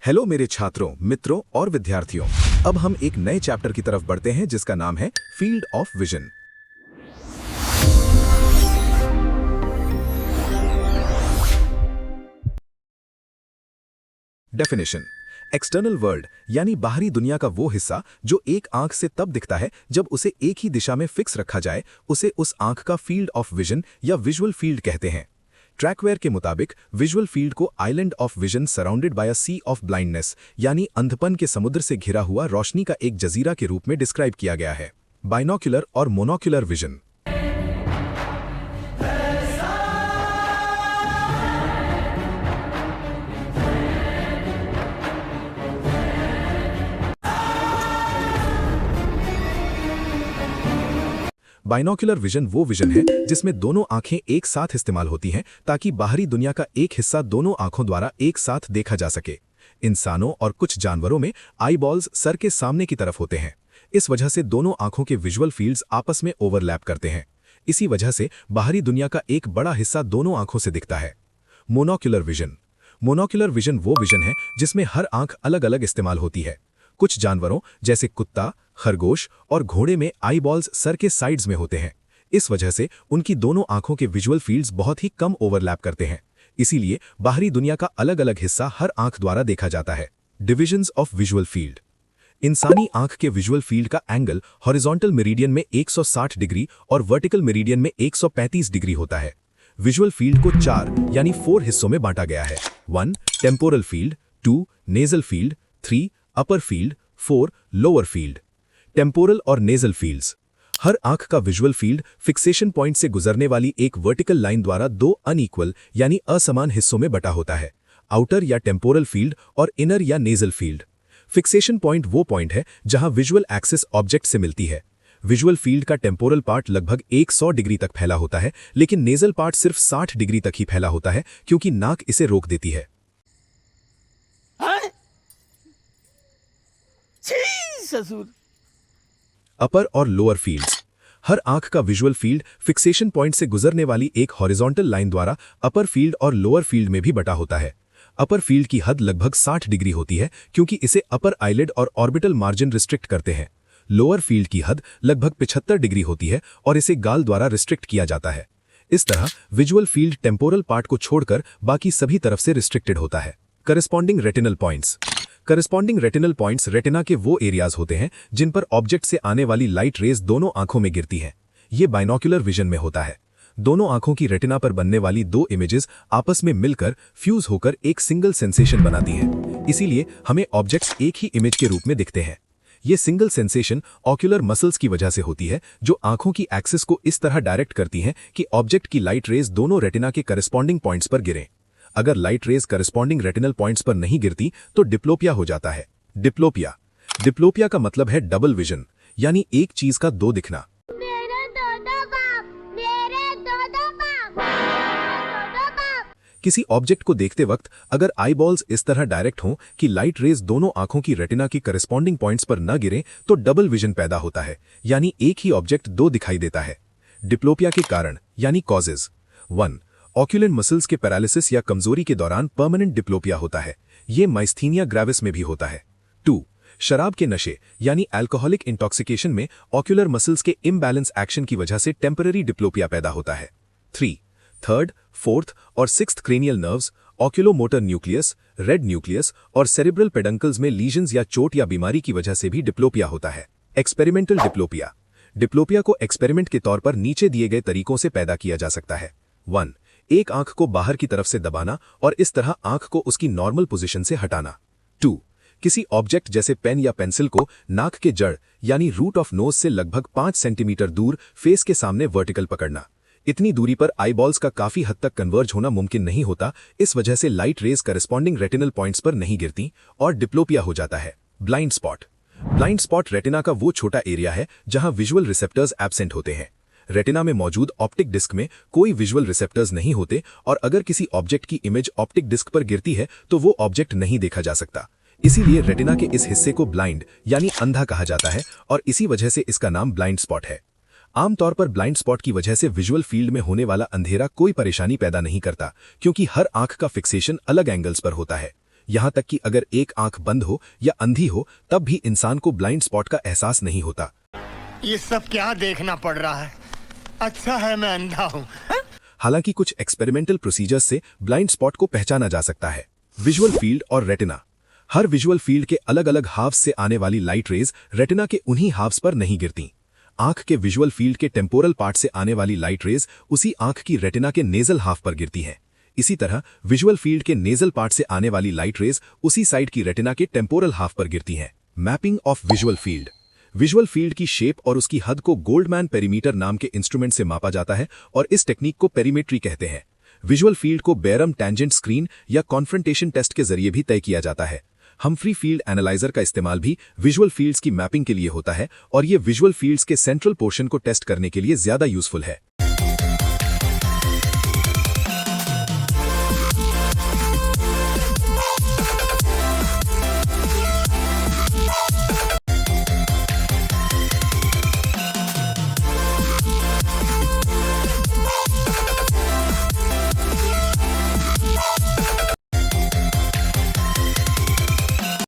Hello मेरे छात्रों, मित्रों और विद्यार्थियों। अब हम एक नए चैप्टर की तरफ बढ़ते हैं जिसका नाम है field of vision. Definition. External world यानी बाहरी दुनिया का वो हिस्सा जो एक आंख से तब दिखता है जब उसे एक ही दिशा में फिक्स रखा जाए, उसे उस आंख का फील्ड ऑफ विजन या विजुअल फील्ड कहते हैं। ट्रैकवेयर के मुताबिक विजुअल फील्ड को island of vision surrounded by a sea of blindness यानी अंधपन के समुद्र से घिरा हुआ रोशनी का एक जजीरा के रूप में डिस्क्राइब किया गया है। बाइनोक्युलर और मोनोक्युलर विजन। बाइनोक्युलर विजन वो विजन है जिसमें दोनों आंखें एक साथ इस्तेमाल होती हैं ताकि बाहरी दुनिया का एक हिस्सा दोनों आंखों द्वारा एक साथ देखा जा सके। इंसानों और कुछ जानवरों में आई बॉल्स सर के सामने की तरफ होते हैं। इस वजह से दोनों आंखों के विजुअल फील्ड्स आपस में ओवरलैप करते हैं। इसी वजह से बाहरी दुनिया का एक बड़ा हिस्सा दोनों आंखों से दिखता है। मोनोक्युलर विजन। मोनोक्युलर विजन वो विजन है जिसमें हर आंख अलग अलग इस्तेमाल होती है। कुछ जानवरों जैसे कुत्ता, खरगोश और घोड़े में आई बॉल्स सर के साइड्स में होते हैं। इस वजह से उनकी दोनों आंखों के विजुअल फील्ड्स बहुत ही कम ओवरलैप करते हैं। इसीलिए बाहरी दुनिया का अलग अलग हिस्सा हर आंख द्वारा देखा जाता है। Divisions of visual field. इंसानी आंख के विजुअल फील्ड का एंगल हॉरिजॉन्टल मेरिडियन में 160 डिग्री और वर्टिकल मेरिडियन में 135 डिग्री होता है। विजुअल फील्ड को 4 यानी 4 हिस्सों में बांटा गया है। 1 टेम्पोरल फील्ड, 2 नेजल फील्ड, 3 अपर फील्ड, 4 लोअर फील्ड। टेम्पोरल और नेजल फील्ड्स। हर आंख का विजुअल फील्ड फिक्सेशन पॉइंट से गुजरने वाली एक वर्टिकल लाइन द्वारा 2 अनइक्वल यानी असमान हिस्सों में बटा होता है, आउटर या टेम्पोरल फील्ड और इनर या नेजल फील्ड। फिक्सेशन पॉइंट वो पॉइंट है जहां विजुअल एक्सिस ऑब्जेक्ट से मिलती है। विजुअल फील्ड का टेम्पोरल पार्ट लगभग 100 डिग्री तक फैला होता है, लेकिन नेजल पार्ट सिर्फ 60 डिग्री तक ही फैला होता है क्योंकि नाक इसे रोक देती है। अपर और लोअर फील्ड्स। हर आंख का विजुअल फील्ड फिक्सेशन पॉइंट से गुजरने वाली एक हॉरिजॉन्टल लाइन द्वारा अपर फील्ड और लोअर फील्ड में भी बटा होता है। अपर फील्ड की हद लगभग 60 डिग्री होती है क्योंकि इसे अपर आईलिड और ऑर्बिटल मार्जिन रिस्ट्रिक्ट करते हैं। लोअर फील्ड की हद लगभग 75 डिग्री होती है और इसे गाल द्वारा रिस्ट्रिक्ट किया जाता है। इस तरह विजुअल फील्ड टेम्पोरल पार्ट को छोड़कर बाकी सभी तरफ से रिस्ट्रिक्टेड होता है। Corresponding retinal points. Corresponding retinal points retina के वो एरियाज होते हैं जिन पर ऑब्जेक्ट से आने वाली लाइट रेज दोनों आंखों में गिरती है। ये बाइनोक्युलर विजन में होता है। दोनों आंखों की रेटिना पर बनने वाली 2 इमेजेस आपस में मिलकर फ्यूज होकर एक सिंगल सेंसेशन बनाती हैं। इसीलिए हमें ऑब्जेक्ट्स एक ही इमेज के रूप में दिखते हैं। ये सिंगल सेंसेशन ऑक्यूलर मसल्स की वजह से होती है जो आंखों की एक्सिस को इस तरह डायरेक्ट करती हैं कि ऑब्जेक्ट की लाइट रेज दोनों रेटिना के करस्पॉन्डिंग पॉइंट्स पर गिरें। अगर light rays corresponding retinal points पर नहीं गिरती तो डिप्लोपिया हो जाता है। डिप्लोपिया। डिप्लोपिया का मतलब है डबल विजन यानी एक चीज का 2 दिखना। किसी ऑब्जेक्ट को देखते वक्त अगर आईबॉल्स इस तरह डायरेक्ट हों कि लाइट रेज दोनों आंखों की रेटिना की करस्पॉन्डिंग पॉइंट्स पर न गिरें तो डबल विजन पैदा होता है यानी एक ही ऑब्जेक्ट 2 दिखाई देता है। डिप्लोपिया के कारण यानी कॉजेज। 1 ऑक्यूलेंट मसल्स के पैरालिसिस या कमजोरी के दौरान परमानेंट डिप्लोपिया होता है। ये माइस्थीनिया ग्रेविस में भी होता है। 2 शराब के नशे यानी अल्कोहलिक इंटॉक्सिकेशन में ऑक्यूलर मसल्स के इम्बैलेंस एक्शन की वजह से टेम्पररी डिप्लोपिया पैदा होता है। 3 थर्ड, फोर्थ और 6th cranial nerves, oculomotor nucleus, red nucleus और सेरेब्रल पेडंकल्स में लीजन्स या चोट या बीमारी की वजह से भी डिप्लोपिया होता है। Experimental diplopia. डिप्लोपिया को एक्सपेरिमेंट के तौर पर नीचे दिए गए तरीकों से पैदा किया जा सकता है। 1 एक आंख को बाहर की तरफ से दबाना और इस तरह आंख को उसकी नॉर्मल पोजीशन से हटाना। 2 किसी ऑब्जेक्ट जैसे पेन या पेंसिल को नाक के जड़ यानी रूट ऑफ नोज से लगभग 5 सेंटीमीटर दूर फेस के सामने वर्टिकल पकड़ना। इतनी दूरी पर आईबॉल्स का काफी हद तक कन्वर्ज होना मुमकिन नहीं होता, इस वजह से light rays corresponding retinal points पर नहीं गिरती और डिप्लोपिया हो जाता है। Blind spot. Blind spot retina का वो छोटा एरिया है जहां विजुअल रिसेप्टर्स एब्सेंट होते हैं। रेटिना में मौजूद ऑप्टिक डिस्क में कोई विजुअल रिसेप्टर्स नहीं होते और अगर किसी ऑब्जेक्ट की इमेज ऑप्टिक डिस्क पर गिरती है तो वो ऑब्जेक्ट नहीं देखा जा सकता। इसीलिए रेटिना के इस हिस्से को ब्लाइंड यानी अंधा कहा जाता है और इसी वजह से इसका नाम ब्लाइंड स्पॉट है। आमतौर पर ब्लाइंड स्पॉट की वजह से विजुअल फील्ड में होने वाला अंधेरा कोई परेशानी पैदा नहीं करता क्योंकि हर आंख का फिक्सेशन अलग एंगल्स पर होता है। यहाँ तक कि अगर एक आंख बंद हो या अंधी हो तब भी इंसान को ब्लाइंड स्पॉट का एहसास नहीं होता। ये सब क्या देखना पड़ रहा है? अच्छा है मैं अंधा हूँ। हालांकि कुछ एक्सपेरिमेंटल प्रोसीजर्स से ब्लाइंड स्पॉट को पहचाना जा सकता है। विजुअल फील्ड और रेटिना। हर विजुअल फील्ड के अलग अलग हाफ्स से आने वाली लाइट रेज रेटिना के उन्हीं हाफ्स पर नहीं गिरती। आंख के विजुअल फील्ड के टेम्पोरल पार्ट से आने वाली लाइट रेज उसी आंख की रेटिना के नेजल हाफ पर गिरती हैं। इसी तरह विजुअल फील्ड के नेजल पार्ट से आने वाली लाइट रेज उसी साइड की रेटिना के टेम्पोरल हाफ पर गिरती हैं। Mapping of visual field. Visual field की शेप और उसकी हद को गोल्डमैन पेरीमीटर नाम के इंस्ट्रूमेंट से मापा जाता है और इस टेक्निक को पेरीमेट्री कहते हैं। विजुअल फील्ड को बेरम टैंजेंट स्क्रीन या कॉन्फ्रंटेशन टेस्ट के जरिए भी तय किया जाता है। हम्फ्री फील्ड एनालाइजर का इस्तेमाल भी विजुअल फील्ड्स की मैपिंग के लिए होता है और ये विजुअल फील्ड्स के सेंट्रल पोर्शन को टेस्ट करने के लिए ज्यादा यूजफुल है।